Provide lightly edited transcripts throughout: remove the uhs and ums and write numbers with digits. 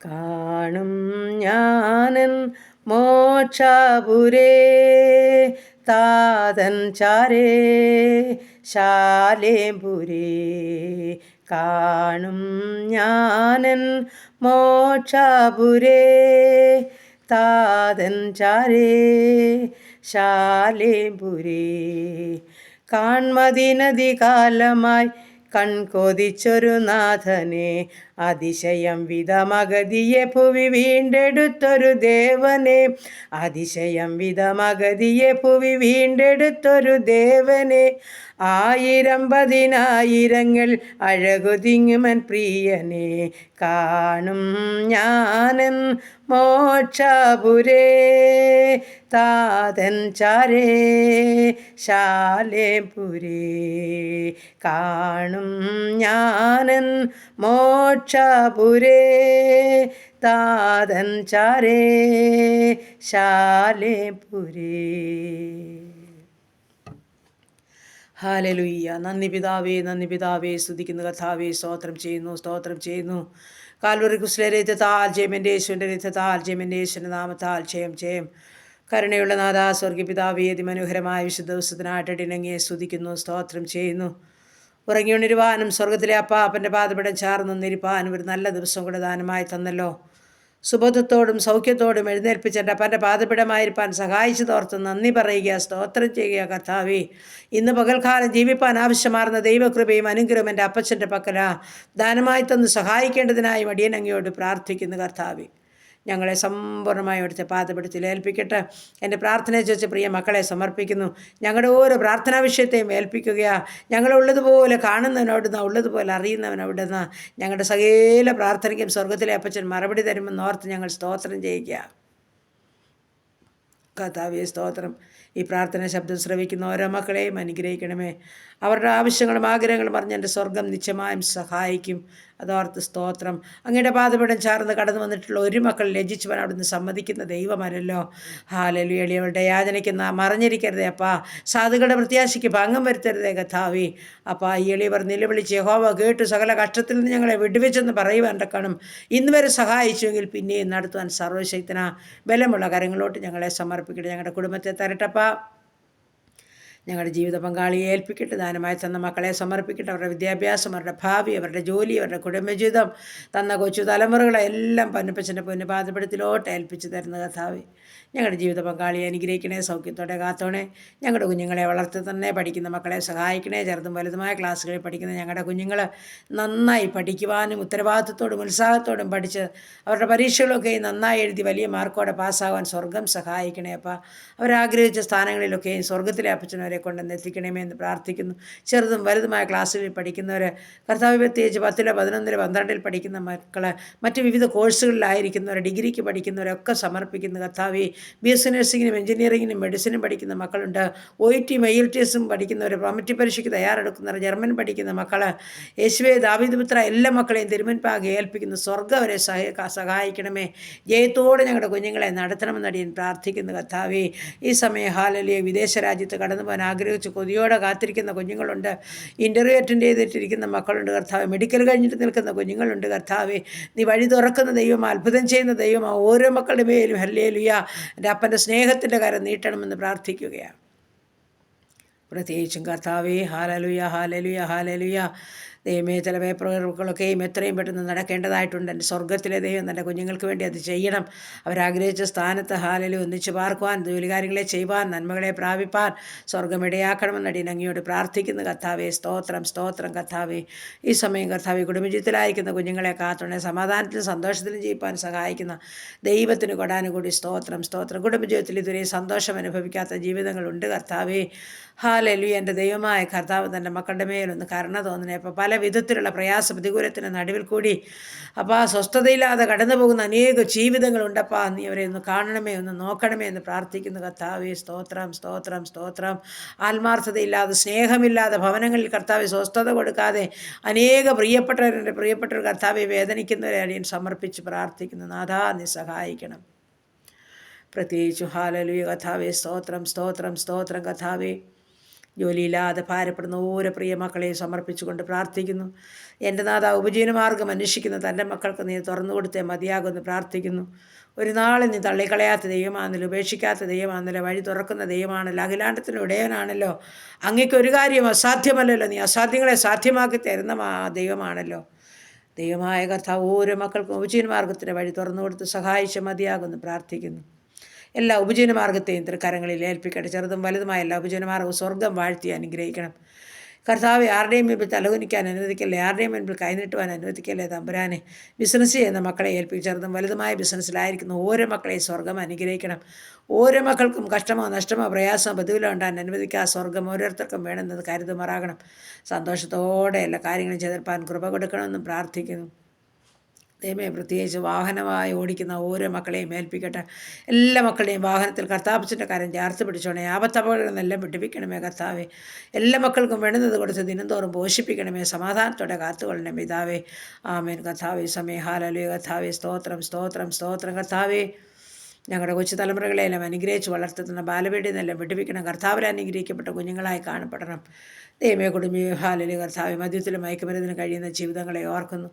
കാണും ഞാനൻ മോക്ഷപുരേ താതൻ ചാരേ ശാലേപുരേ. കാണും ഞാനൻ മോക്ഷപുരേ താതൻ ചാരേ ശാലേപുരേ. കാൺമതിനധികാലമായി കൺകൊതിച്ചൊരു നാഥനെ, അതിശയം വിധമഗതിയെ ഭുവി വീണ്ടെടുത്തൊരു ദേവനെ, അതിശയം വിധമഗതിയെ ഭുവി വീണ്ടെടുത്തൊരു ദേവനെ. ആയിരം പതിനായിരങ്ങൾ അഴകുതിങ്ങുമൻ പ്രിയനെ, കാണും ഞാനൻ മോക്ഷപുരേ താതൻ ചാരേ ശാലേപുരേ. കാണും ഞാനൻ മോക്ഷപുരേ താതൻ ചാരേ ശാലേപുരേ. ഹല്ലേലൂയ. നന്ദി പിതാവേ, നന്ദി പിതാവേ. സ്തുതിക്കുന്നു കർത്താവേ, സ്തോത്രം ചെയ്യുന്നു, സ്തോത്രം ചെയ്യുന്നു. കാൽവറി കുരിശിലെ രക്തത്താൽ ജയം, എൻ്റെ യേശുവിൻ്റെ രക്തത്താൽ ജയം, എൻ്റെ യേശുവിൻ്റെ നാമത്താൽ ജയം, ജയം. കരുണയുള്ള നാഥാ സ്വർഗീയ പിതാവേ, അതിമനോഹരമായ വിശുദ്ധ ദിവസത്തിനായിട്ട് ഇണങ്ങിയെ സ്തുതിക്കുന്നു, സ്തോത്രം ചെയ്യുന്നു. ഉറങ്ങിയുണിരുവാനും സ്വർഗത്തിലെ അപ്പാപ്പൻ്റെ പാദപീഠം ചാർന്ന് നിന്നിരിപ്പാനും ഒരു നല്ല ദിവസം കൂടെ ദാനമായി തന്നല്ലോ. സുബോധത്തോടും സൗഖ്യത്തോടും എഴുന്നേൽപ്പിച്ച് എൻ്റെ അപ്പൻ്റെ പാദപീഠമായിരിക്കാൻ സഹായിച്ചതോർത്ത് നന്ദി പറയുക, സ്തോത്രം ചെയ്യുക കർത്താവേ. ഇന്ന് പകൽക്കാലം ജീവിപ്പാൻ ആവശ്യമാർന്ന ദൈവകൃപയും അനുഗ്രഹം എൻ്റെ അപ്പച്ചൻ്റെ പക്കലാ ദാനമായി തന്ന് സഹായിക്കേണ്ടതിനായി അടിയൻ അങ്ങയോട് പ്രാർത്ഥിക്കുന്നു കർത്താവേ. ഞങ്ങളെ സമ്പൂർണ്ണമായി അവിടുത്തെ പാദപീഠത്തിൽ ഏൽപ്പിക്കട്ടെ. എൻ്റെ പ്രാർത്ഥനയെ ചോദിച്ച പ്രിയ മക്കളെ സമർപ്പിക്കുന്നു. ഞങ്ങളുടെ ഓരോ പ്രാർത്ഥനാ വിഷയത്തെയും ഏൽപ്പിക്കുകയാ. ഞങ്ങളുള്ളതുപോലെ കാണുന്നവനവിടുന്ന്, ഉള്ളതുപോലെ അറിയുന്നവനവിടുന്ന്. ഞങ്ങളുടെ സകല പ്രാർത്ഥനയ്ക്കും സ്വർഗത്തിലെ അപ്പച്ചൻ മറുപടി തരുമെന്ന് ഓർത്ത് ഞങ്ങൾ സ്തോത്രം ചെയ്യുക കർത്താവേ. സ്തോത്രം. ഈ പ്രാർത്ഥന ശബ്ദം ശ്രവിക്കുന്ന ഓരോ മക്കളെയും അനുഗ്രഹിക്കണമേ. അവരുടെ ആവശ്യങ്ങളും ആഗ്രഹങ്ങളും പറഞ്ഞ് എൻ്റെ സ്വർഗം നിശ്ചയമായും സഹായിക്കും. അതോർത്ത് സ്തോത്രം. അങ്ങയുടെ പാദപീഠം ചാർന്ന് കടന്നു വന്നിട്ടുള്ള ഒരു മക്കൾ ലജ്ജിച്ചുവാൻ അവിടുന്ന് സമ്മതിക്കുന്ന ദൈവമല്ലോ. ഹല്ലേലൂയ. എളിയവളുടെ യാചനയ്ക്ക് മറഞ്ഞിരിക്കരുതേ അപ്പാ. സാധുക്കളുടെ പ്രത്യാശയ്ക്ക് ഭംഗം വരുത്തരുതേ കർത്താവേ. അപ്പാ, ഈ എളിയവർ നിലവിളിച്ച് യഹോവ കേട്ടു സകല കഷ്ടത്തിൽ നിന്ന് ഞങ്ങളെ വിടുവിച്ചെന്ന് പറയുവാൻ കാണും. ഇന്ന് വരെ സഹായിച്ചുവെങ്കിൽ പിന്നെയും നടത്തുവാൻ സർവശക്തന ബലമുള്ള കരങ്ങളോട്ട് ഞങ്ങളെ സമർപ്പിക്കട്ടെ. ഞങ്ങളുടെ കുടുംബത്തെ തരട്ടപ്പാ. ഞങ്ങളുടെ ജീവിത പങ്കാളിയെ ഏൽപ്പിക്കട്ടെ. ദാനമായി തന്ന മക്കളെ സമർപ്പിക്കട്ടെ. അവരുടെ വിദ്യാഭ്യാസം, അവരുടെ ഭാവി, അവരുടെ ജോലി, അവരുടെ കുടുംബജീവിതം, തന്ന കൊച്ചു തലമുറകളെല്ലാം പൊന്നപ്പച്ചൻ്റെ പൊന്നുപാദപീഠത്തിലോട്ട് ഏൽപ്പിച്ച് തരുന്ന കർത്താവേ. ഞങ്ങളുടെ ജീവിത പങ്കാളിയെ അനുഗ്രഹിക്കണേ, സൗഖ്യത്തോടെ കാത്തോണേ. ഞങ്ങളുടെ കുഞ്ഞുങ്ങളെ വളർത്തി തന്നെ പഠിക്കുന്ന മക്കളെ സഹായിക്കണേ. ചെറുതും വലുതുമായ ക്ലാസ്സുകളിൽ പഠിക്കുന്ന ഞങ്ങളുടെ കുഞ്ഞുങ്ങൾ നന്നായി പഠിക്കുവാനും ഉത്തരവാദിത്തത്തോടും ഉത്സാഹത്തോടും പഠിച്ച് അവരുടെ പരീക്ഷകളൊക്കെ നന്നായി എഴുതി വലിയ മാർക്കോടെ പാസ്സാകാൻ സ്വർഗം സഹായിക്കണേ അപ്പം. അവരാഗ്രഹിച്ച സ്ഥാനങ്ങളിലൊക്കെ സ്വർഗത്തിലെ അപ്പച്ചനവരെ കൊണ്ടുവന്ന് എത്തിക്കണമേ എന്ന് പ്രാർത്ഥിക്കുന്നു. ചെറുതും വലുതുമായ ക്ലാസ്സുകളിൽ പഠിക്കുന്നവർ കർത്താവ്, പ്രത്യേകിച്ച് 10, 11, 12 പഠിക്കുന്ന മക്കൾ, മറ്റ് വിവിധ കോഴ്സുകളിലായിരിക്കുന്നവർ, ഡിഗ്രിക്ക് പഠിക്കുന്നവരൊക്കെ സമർപ്പിക്കുന്ന കർത്താവേ. BSc നഴ്സിങ്ങിനും എഞ്ചിനീയറിങ്ങിനും മെഡിസിനും പഠിക്കുന്ന മക്കളുണ്ട്. OIT IELTS പഠിക്കുന്നവർ, പ്രൊമറ്റി പരീക്ഷയ്ക്ക് തയ്യാറെടുക്കുന്നവർ, ജർമ്മൻ പഠിക്കുന്ന മക്കൾ, യേശുവേ ദാവീദ് പുത്ര എല്ലാ മക്കളെയും തിരുമുൻപാകെ ഏൽപ്പിക്കുന്നു. സ്വർഗ്ഗം അവരെ സഹായിക്കണമേ. ജയത്തോടെ ഞങ്ങളുടെ കുഞ്ഞുങ്ങളെ നടത്തണമെന്ന് അടിയൻ പ്രാർത്ഥിക്കുന്നു കർത്താവേ. ഈ സമയം ഹല്ലേലൂയ. വിദേശ രാജ്യത്ത് കടന്നു പോകാൻ ആഗ്രഹിച്ച് കൊതിയോടെ കാത്തിരിക്കുന്ന കുഞ്ഞുങ്ങളുണ്ട്. ഇൻ്റർവ്യൂ അറ്റൻഡ് ചെയ്തിട്ടിരിക്കുന്ന മക്കളുണ്ട് കർത്താവേ. മെഡിക്കൽ കഴിഞ്ഞിട്ട് നിൽക്കുന്ന കുഞ്ഞുങ്ങളുണ്ട് കർത്താവേ. നീ വഴി തുറക്കുന്ന ദൈവം, അത്ഭുതം ചെയ്യുന്ന ദൈവം, ഓരോ മക്കളുടെ മേലും ഹല്ലേലൂയ എൻ്റെ അപ്പൻ്റെ സ്നേഹത്തിൻ്റെ കരം നീട്ടണമെന്ന് പ്രാർത്ഥിക്കുകയാണ്. പ്രത്യേകിച്ചും കർത്താവേ. Hallelujah, hallelujah, hallelujah. ദൈവമേ, ചില പേപ്പറുകളൊക്കെയും എത്രയും പെട്ടെന്ന് നടക്കേണ്ടതായിട്ടുണ്ട്. എൻ്റെ സ്വർഗ്ഗത്തിലെ ദൈവം എൻ്റെ കുഞ്ഞുങ്ങൾക്ക് വേണ്ടി അത് ചെയ്യണം. അവരാഗ്രഹിച്ച സ്ഥാനത്ത് ഹല്ലേലൂയ ഒന്നിച്ച് പാർക്കുവാൻ, ജോലികാര്യങ്ങളെ ചെയ്യുവാൻ, നന്മകളെ പ്രാപിപ്പാൻ സ്വർഗ്ഗം ഇടയാക്കണമെന്ന് അടിയൻ അങ്ങയോട് പ്രാർത്ഥിക്കുന്നു കർത്താവേ. സ്തോത്രം, സ്തോത്രം കർത്താവേ. ഈ സമയം കർത്താവേ, കുടുംബജീവിതത്തിലായിരിക്കുന്ന കുഞ്ഞുങ്ങളെ കാത്തോണേ. സമാധാനത്തിലും സന്തോഷത്തിലും ജീവിപ്പാൻ സഹായിക്കുന്ന ദൈവത്തിന് കൊടാനുകൂടി സ്തോത്രം, സ്തോത്രം. കുടുംബജീവിതത്തിൽ ഇതുവരെ സന്തോഷം അനുഭവിക്കാത്ത ജീവിതങ്ങളുണ്ട് കർത്താവേ. ഹല്ലേലൂയ. എൻ്റെ ദൈവമായ കർത്താവ് തൻ്റെ മക്കളുടെ മേലൊന്ന് കരുണ തോന്നണേ. അപ്പോൾ പല വിധത്തിലുള്ള പ്രയാസ പ്രതികൂലത്തിന് നടുവിൽ കൂടി അപ്പോൾ സ്വസ്ഥതയില്ലാതെ കടന്നു പോകുന്ന അനേക ജീവിതങ്ങളുണ്ടപ്പാ. നീ അവരെ ഒന്ന് കാണണമേ, ഒന്ന് നോക്കണമേ എന്ന് പ്രാർത്ഥിക്കുന്നു കർത്താവേ. സ്തോത്രം, സ്തോത്രം, സ്തോത്രം. ആത്മാർത്ഥതയില്ലാതെ, സ്നേഹമില്ലാതെ ഭവനങ്ങളിൽ കർത്താവെ സ്വസ്ഥത കൊടുക്കാതെ അനേക പ്രിയപ്പെട്ടവർ കർത്താവെ വേദനിക്കുന്നവരെ അടിയൻ സമർപ്പിച്ച് പ്രാർത്ഥിക്കുന്നു. നാഥാ, നീ സഹായിക്കണം. പ്രത്യേകിച്ച് ഹല്ലേലൂയ കർത്താവേ. സ്തോത്രം, സ്തോത്രം, സ്തോത്രം കർത്താവേ. ജോലിയില്ലാതെ ഭാരപ്പെടുന്ന ഓരോ പ്രിയ മക്കളെയും സമർപ്പിച്ചുകൊണ്ട് പ്രാർത്ഥിക്കുന്നു. എൻ്റെ നാഥ, ഉപജീവനമാർഗ്ഗം അന്വേഷിക്കുന്ന തൻ്റെ മക്കൾക്ക് നീ തുറന്നു കൊടുത്തേ മതിയാകുമെന്ന് പ്രാർത്ഥിക്കുന്നു. ഒരു നാളും നീ തള്ളിക്കളയാത്ത ദൈവമാണല്ലോ, ഉപേക്ഷിക്കാത്ത ദൈവമാണല്ലോ, വഴി തുറക്കുന്ന ദൈവമാണല്ലോ, അഖിലാണ്ടത്തിന് ഇടയനാണല്ലോ. അങ്ങയ്ക്ക് ഒരു കാര്യം അസാധ്യമല്ലല്ലോ, നീ അസാധ്യങ്ങളെ സാധ്യമാക്കി തരുന്ന ദൈവമാണല്ലോ. ദൈവമായ കർത്താവ് ഓരോ മക്കൾക്കും ഉപജീവനമാർഗ്ഗത്തിൻ്റെ വഴി തുറന്നു കൊടുത്ത് സഹായിച്ച് മതിയാകുമെന്ന് പ്രാർത്ഥിക്കുന്നു. എല്ലാ ഉപജീവനമാർഗ്ഗത്തെയും തൃക്കരങ്ങളിൽ ഏൽപ്പിക്കട്ടെ. ചെറുതും വലുതുമായ എല്ലാ ഉപജീവനമാർഗ്ഗവും സ്വർഗം വാഴ്ത്തി അനുഗ്രഹിക്കണം. കർത്താവ് ആരുടെയും മുൻപിൽ തലകുനിക്കാൻ അനുവദിക്കല്ലേ, ആരുടെയും മുൻപിൽ കൈനീട്ടുവാൻ അനുവദിക്കല്ലേ തമ്പുരാനെ. ബിസിനസ് ചെയ്യുന്ന മക്കളെ ഏൽപ്പിക്കും. ചെറുതും വലുതുമായ ബിസിനസ്സിലായിരിക്കുന്ന ഓരോ മക്കളെയും സ്വർഗം അനുഗ്രഹിക്കണം. ഓരോ മക്കൾക്കും കഷ്ടമോ നഷ്ടമോ പ്രയാസമോ പ്രതികൂലം ഉണ്ടാകാൻ അനുവദിക്കുക. സ്വർഗം ഓരോരുത്തർക്കും വേണമെന്നത് കരുതുമാറാകണം. സന്തോഷത്തോടെ എല്ലാ കാര്യങ്ങളും ചെയ്തെടുപ്പാൻ കൃപ കൊടുക്കണമെന്നും പ്രാർത്ഥിക്കുന്നു. ദൈവമേ, പ്രത്യേകിച്ച് വാഹനമായി ഓടിക്കുന്ന ഓരോ മക്കളെയും ഏൽപ്പിക്കട്ടെ. എല്ലാ മക്കളുടെയും വാഹനത്തിൽ കർത്താപ്പച്ചൻ്റെ കാര്യം ചേർത്ത് പിടിച്ചോണേ. ആപത്തപകടങ്ങളെല്ലാം വിട്ടുപിക്കണമേ കർത്താവേ. എല്ലാ മക്കൾക്കും വേണ്ടുന്നത് കൊടുത്ത് ദിനംതോറും പോഷിപ്പിക്കണമേ. സമാധാനത്തോടെ കാത്തുകൊള്ളണമേ പിതാവേ. ആമേൻ കർത്താവേ. സമയ ഹാലലുയ കർത്താവേ. സ്തോത്രം സ്തോത്രം സ്തോത്രം കർത്താവേ. ഞങ്ങളുടെ കൊച്ചു തലമുറകളെല്ലാം അനുഗ്രഹിച്ച് വളർത്തുന്ന ബാലപീഠയിൽ നിന്നെല്ലാം വിട്ടുപിക്കണം. കർത്താവിൽ അനുഗ്രഹിക്കപ്പെട്ട കുഞ്ഞുങ്ങളായി കാണപ്പെടണം. ദൈവമേ, കുടുംബി ഹാലലുയ കർത്താവേ. മദ്യത്തിലും മയക്കുമരുന്നിന് കഴിയുന്ന ജീവിതങ്ങളെ ഓർക്കുന്നു.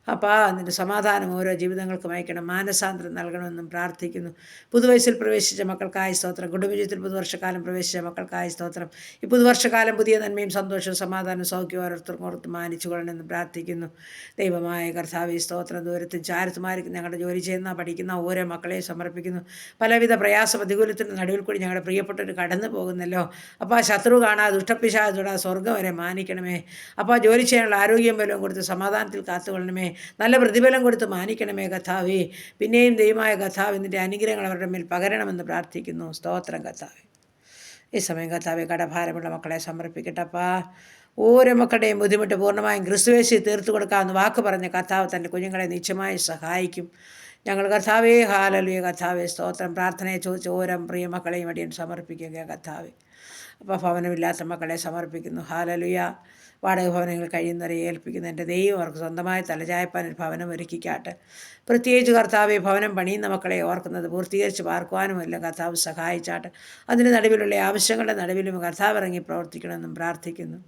അപ്പോൾ അതിൻ്റെ സമാധാനം ഓരോ ജീവിതങ്ങൾക്കും അയക്കണം. മാനസാന്തരം നൽകണമെന്നും പ്രാർത്ഥിക്കുന്നു. പുതുവയസ്സിൽ പ്രവേശിച്ച മക്കൾക്കായി സ്തോത്രം. കുടുംബജീവിതത്തിൽ പുതുവർഷക്കാലം പ്രവേശിച്ച മക്കൾക്കായി സ്തോത്രം. ഈ പുതുവർഷക്കാലം പുതിയ നന്മയും സന്തോഷവും സമാധാനവും സൗഖ്യവും ഓരോരുത്തർക്കും ഓർത്ത് മാനിച്ചു കൊള്ളണമെന്ന് പ്രാർത്ഥിക്കുന്നു. ദൈവമായ കർത്താവേ സ്തോത്രം. ദൂരത്തും ചാരത്തുമായിരിക്കും ഞങ്ങളുടെ ജോലി ചെയ്യുന്ന പഠിക്കുന്ന ഓരോ മക്കളെയും സമർപ്പിക്കുന്നു. പലവിധ പ്രയാസ പ്രതികൂലത്തിൻ്റെ നടുവിൽ കൂടി ഞങ്ങളുടെ പ്രിയപ്പെട്ടവർ കടന്നു പോകുന്നല്ലോ. അപ്പോൾ ശത്രു കാണാതെ ദുഷ്ടപ്പിശാചുടാ സ്വർഗ്ഗം വരെ മാനിക്കണമേ. അപ്പോൾ ജോലി ചെയ്യാനുള്ള ആരോഗ്യം ബലവും കൊടുത്ത് സമാധാനത്തിൽ കാത്തുകൊള്ളണമേ. നല്ല പ്രതിഫലം കൊടുത്ത് മാനിക്കണമേ കർത്താവേ. പിന്നെയും ദൈവമായ കർത്താവ് നിൻ്റെ അനുഗ്രഹങ്ങൾ അവരുടെ മേൽ പകരണമെന്ന് പ്രാർത്ഥിക്കുന്നു. സ്തോത്രം കർത്താവേ. ഈ സമയം കർത്താവേ, കടഭാരമുള്ള മക്കളെ സമർപ്പിക്കട്ടപ്പാ. ഓരോ മക്കളുടെയും ബുദ്ധിമുട്ട് പൂർണ്ണമായും ക്രിസ്തുവേശി തീർത്തു കൊടുക്കാമെന്ന് വാക്ക് പറഞ്ഞ കർത്താവ് തൻ്റെ കുഞ്ഞുങ്ങളെ നിശ്ചയമായി സഹായിക്കും. ഞങ്ങൾ കർത്താവേ ഹാലലുയ കർത്താവേ സ്തോത്രം. പ്രാർത്ഥനയെ ചോദിച്ച് ഓരോ പ്രിയ മക്കളെയും അടിയൻ സമർപ്പിക്കുക കർത്താവേ. അപ്പോൾ ഭവനമില്ലാത്ത മക്കളെ സമർപ്പിക്കുന്നു. ഹാലലുയ. വാടക ഭവനങ്ങൾ കഴിയുന്നവരെ ഏൽപ്പിക്കുന്ന എൻ്റെ ദൈവം അവർക്ക് സ്വന്തമായി തലചായ്പാൻ ഒരു ഭവനം ഒരുക്കിക്കാട്ടെ. പ്രത്യേകിച്ച് കർത്താവെ, ഭവനം പണിയുന്ന മക്കളെ ഓർക്കുന്നത് പൂർത്തീകരിച്ച് പാർക്കുവാനുമല്ല കർത്താവ് സഹായിച്ചാട്ടെ. അതിന് നടുവിലുള്ള ആവശ്യങ്ങളുടെ നടുവിലും കർത്താവ് ഇറങ്ങി പ്രവർത്തിക്കണമെന്നും പ്രാർത്ഥിക്കുന്നു.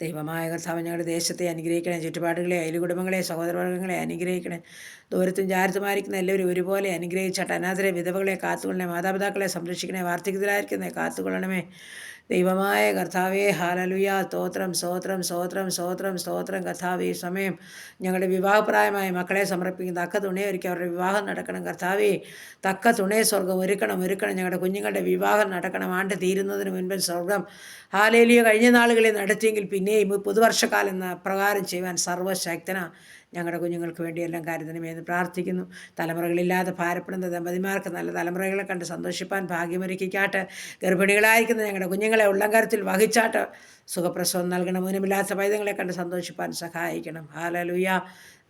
ദൈവമായ കർത്താവ് ഞങ്ങളുടെ ദേശത്തെ അനുഗ്രഹിക്കണേ. ചുറ്റുപാടുകളെ, അയൽകുടുംബങ്ങളെ, സഹോദരവർഗ്ഗങ്ങളെ അനുഗ്രഹിക്കണേ. ദൂരത്തും ചാരത്തുമായിരിക്കുന്ന എല്ലാവരും ഒരുപോലെ അനുഗ്രഹിച്ചാട്ട്. അനാഥരെ, വിധവകളെ കാത്തുകൊള്ളണേ. മാതാപിതാക്കളെ സംരക്ഷിക്കണേ. വാർദ്ധക്യത്തിലായിരിക്കുന്നേ കാത്തുകൊള്ളണമേ. ദൈവമായ കർത്താവേ ഹാലലുയ. സ്തോത്രം സ്തോത്രം സ്തോത്രം സ്തോത്രം സ്തോത്രം കർത്താവേ. സമയം ഞങ്ങളുടെ വിവാഹപ്രായമായ മക്കളെ സമർപ്പിക്കുന്ന തക്ക തുണയൊരുക്കി അവരുടെ വിവാഹം നടക്കണം കർത്താവേ. തക്ക തുണയെ സ്വർഗം ഒരുക്കണം. ഞങ്ങളുടെ കുഞ്ഞുങ്ങളുടെ വിവാഹം നടക്കണം. ആണ്ട് തീരുന്നതിന് മുൻപ് സ്വർഗം ഹാലേലിയ കഴിഞ്ഞ നാളുകളിൽ നടത്തിയെങ്കിൽ പിന്നെയും പുതുവർഷക്കാലം പ്രകാരം ചെയ്യുവാൻ സർവ്വശക്തന. ഞങ്ങളുടെ കുഞ്ഞുങ്ങൾക്ക് വേണ്ടിയെല്ലാം കരുതണമേന്ന് പ്രാർത്ഥിക്കുന്നു. തലമുറകളില്ലാതെ ഭാരപ്പെടുന്ന ദമ്പതിമാർക്ക് നല്ല തലമുറകളെ കണ്ട് സന്തോഷിപ്പാൻ ഭാഗ്യമൊരുക്കിക്കാട്ട്. ഗർഭിണികളായിരിക്കുന്ന ഞങ്ങളുടെ കുഞ്ഞുങ്ങളെ ഉള്ളംകരത്തിൽ വഹിച്ചാട്ട് സുഖപ്രസവം നൽകണം. ഊനമില്ലാത്ത പൈതങ്ങളെ കണ്ട് സന്തോഷിപ്പാൻ സഹായിക്കണം. ഹാലലുയ.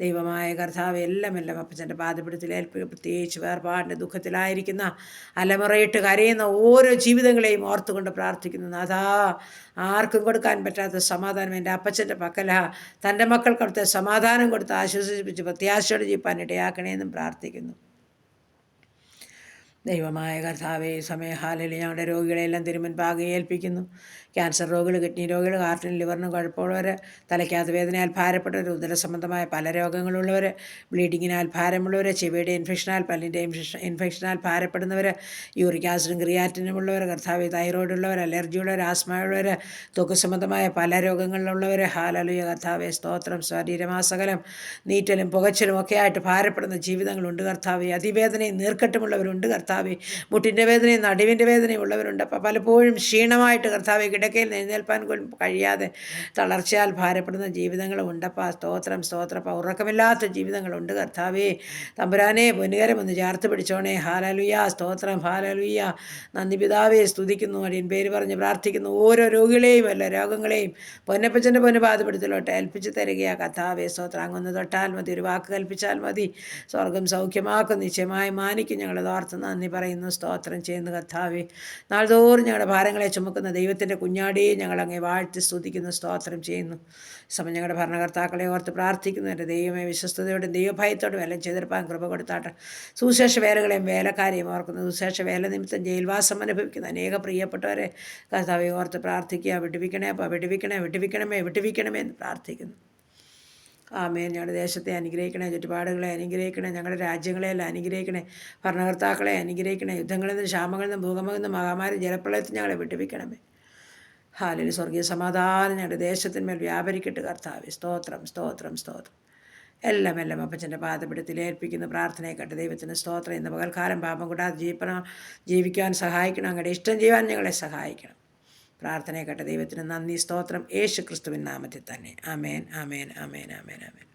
ദൈവമായ കർത്താവ് എല്ലാം അപ്പച്ചൻ്റെ പാദപിടത്തിൽ ഏൽപ്പിക്കുക. പ്രത്യേകിച്ച് വേർപാടിൻ്റെ ദുഃഖത്തിലായിരിക്കുന്ന അലമുറയിട്ട് കരയുന്ന ഓരോ ജീവിതങ്ങളെയും ഓർത്തുകൊണ്ട് പ്രാർത്ഥിക്കുന്നു. നാഥാ, ആർക്കും കൊടുക്കാൻ പറ്റാത്ത സമാധാനം എൻ്റെ അപ്പച്ചൻ്റെ പക്കല. തൻ്റെ മക്കൾക്ക് അവിടുത്തെ സമാധാനം കൊടുത്ത് ആശ്വസിപ്പിച്ച് പ്രത്യാശയോടെ ജീവിപ്പാൻ ഇടയാക്കണേന്നും പ്രാർത്ഥിക്കുന്നു. ദൈവമായ കർത്താവേ, സമയഹാലിൽ ഞങ്ങളുടെ രോഗികളെല്ലാം തിരുമുൻപാകെ ഏൽപ്പിക്കുന്നു. ക്യാൻസർ രോഗികൾ, കിഡ്നി രോഗികൾ, ഹാർട്ടിനും ലിവറിനും കുഴപ്പമുള്ളവർ, തലയ്ക്കകത്ത് വേദനയാൽ ഭാരപ്പെട്ടവർ, ഉദരസംബന്ധമായ പല രോഗങ്ങളുള്ളവർ, ബ്ലീഡിങ്ങിനാൽ ഭാരമുള്ളവർ, ചെവിയുടെ ഇൻഫെക്ഷനാൽ, പല്ലിൻ്റെ ഇൻഫെക്ഷനാൽ ഭാരപ്പെടുന്നവർ, യൂറിക് ആസിഡും ക്രിയാറ്റിനുമുള്ളവർ, കർത്താവേ, തൈറോയിഡുള്ളവർ, അലർജിയുള്ളവർ, ആസ്മയുള്ളവർ, ത്വക്ക് സംബന്ധമായ പല രോഗങ്ങളിലുള്ളവർ, ഹാലലുയ കർത്താവേ സ്തോത്രം. ശരീരമാസകലം നീറ്റലും പുകച്ചിലും ഒക്കെ ആയിട്ട് ഭാരപ്പെടുന്ന ജീവിതങ്ങളുണ്ട് കർത്താവേ. അതിവേദനയും നീർക്കെട്ടുമുള്ളവരുണ്ട് കർത്താവേ. മുട്ടിൻ്റെ വേദനയും നടുവിൻ്റെ വേദനയും ഉള്ളവരുണ്ട്. അപ്പോൾ പലപ്പോഴും ക്ഷീണമായിട്ട് കർത്താവെ കിടക്കയിൽ എഴുന്നേൽപ്പാൻ കഴിയാതെ തളർച്ചയാൽ ഭാരപ്പെടുന്ന ജീവിതങ്ങളും ഉണ്ടപ്പാ. സ്തോത്രം സ്തോത്രം. ഉറക്കമില്ലാത്ത ജീവിതങ്ങളുണ്ട് കർത്താവേ. തമ്പുരാനെ, പൊന്നുകരം ഒന്ന് ചേർത്ത് പിടിച്ചോണേ. ഹാലലുയ. സ്തോത്രം. ഹാലലുയ. നന്ദി പിതാവേ, സ്തുതിക്കുന്നു. അടിയൻ പേര് പറഞ്ഞ് പ്രാർത്ഥിക്കുന്നു. ഓരോ രോഗികളെയും എല്ലാ രോഗങ്ങളെയും പൊന്നപ്പച്ചൻ്റെ പൊന്നുപാദപ്പെടുത്തലോട്ട് ഏൽപ്പിച്ച് തരികയാ കർത്താവേ. സ്തോത്രം. അങ്ങൊന്ന് തൊട്ടാൽ മതി, ഒരു വാക്ക് കൽപ്പിച്ചാൽ മതി, സ്വർഗം സൗഖ്യമാക്കും. നിശ്ചയമായി മാനിക്കും. ഞങ്ങളത് ഓർത്ത് നന്ദി നന്ദി പറയുന്നു, സ്തോത്രം ചെയ്യുന്നു കർത്താവേ. നാൾതോറും ഞങ്ങളുടെ ഭാരങ്ങളെ ചുമക്കുന്ന ദൈവത്തിൻ്റെ കുഞ്ഞാടിയെ ഞങ്ങൾ അങ്ങേ വാഴ്ത്തി സ്തുതിക്കുന്നു, സ്തോത്രം ചെയ്യുന്നു. സമയം ഞങ്ങളുടെ ഭരണകർത്താക്കളെ ഓർത്ത് പ്രാർത്ഥിക്കുന്നു. എൻ്റെ ദൈവമേ, വിശ്വസ്തയോടും ദൈവഭയത്തോടും എല്ലാം ചെയ്തെടുപ്പാൻ കൃപ കൊടുത്താട്ടെ. സുവിശേഷ വേലകളെയും വേലക്കാരെയും ഓർക്കുന്നു. സുവിശേഷ വേല നിമിത്തം ജയിൽവാസം അനുഭവിക്കുന്ന അനേക പ്രിയപ്പെട്ടവരെ കർത്താവെ ഓർത്ത് പ്രാർത്ഥിക്കുക. വിടുവിക്കണേ അപ്പ, വിടുവിക്കണമേ എന്ന് പ്രാർത്ഥിക്കുന്നു. ആമേൻ. ഞങ്ങളുടെ ദേശത്തെ അനുഗ്രഹിക്കണേ, ചുറ്റുപാടുകളെ അനുഗ്രഹിക്കണേ, ഞങ്ങളുടെ രാജ്യങ്ങളെയെല്ലാം അനുഗ്രഹിക്കണേ, ഭരണകർത്താക്കളെ അനുഗ്രഹിക്കണേ. യുദ്ധങ്ങളിൽ നിന്നും ക്ഷാമങ്ങളിൽ നിന്നും ഭൂകമ്പങ്ങളിൽ നിന്നും മഹാമാരി ജലപ്രളയത്തിൽ ഞങ്ങളെ വിടുവിക്കണമേ. ഹാലലി. സ്വർഗീയ സമാധാനം ഞങ്ങളുടെ ദേശത്തിന്മേൽ വ്യാപരിക്കട്ടെ കർത്താവേ. സ്തോത്രം, സ്തോത്രം, സ്തോത്രം. എല്ലാം അപ്പച്ചൻ്റെ പാദപീഠത്തിൽ ഏൽപ്പിക്കുന്ന പ്രാർത്ഥനയെ കേട്ട് ദൈവത്തിന് സ്തോത്രം. ഇന്ന് പകൽക്കാലം പാപം കൂടാതെ ജീവിക്കാൻ സഹായിക്കണം. അങ്ങയുടെ ഇഷ്ടം ചെയ്യാൻ ഞങ്ങളെ സഹായിക്കണം. പ്രാർത്ഥനയെ കേട്ട ദൈവത്തിന് നന്ദി, സ്തോത്രം. യേശു ക്രിസ്തുവിൻ നാമത്തിൽ തന്നെ. ആമേൻ, ആമേൻ, ആമേൻ, ആമേൻ, ആമേൻ.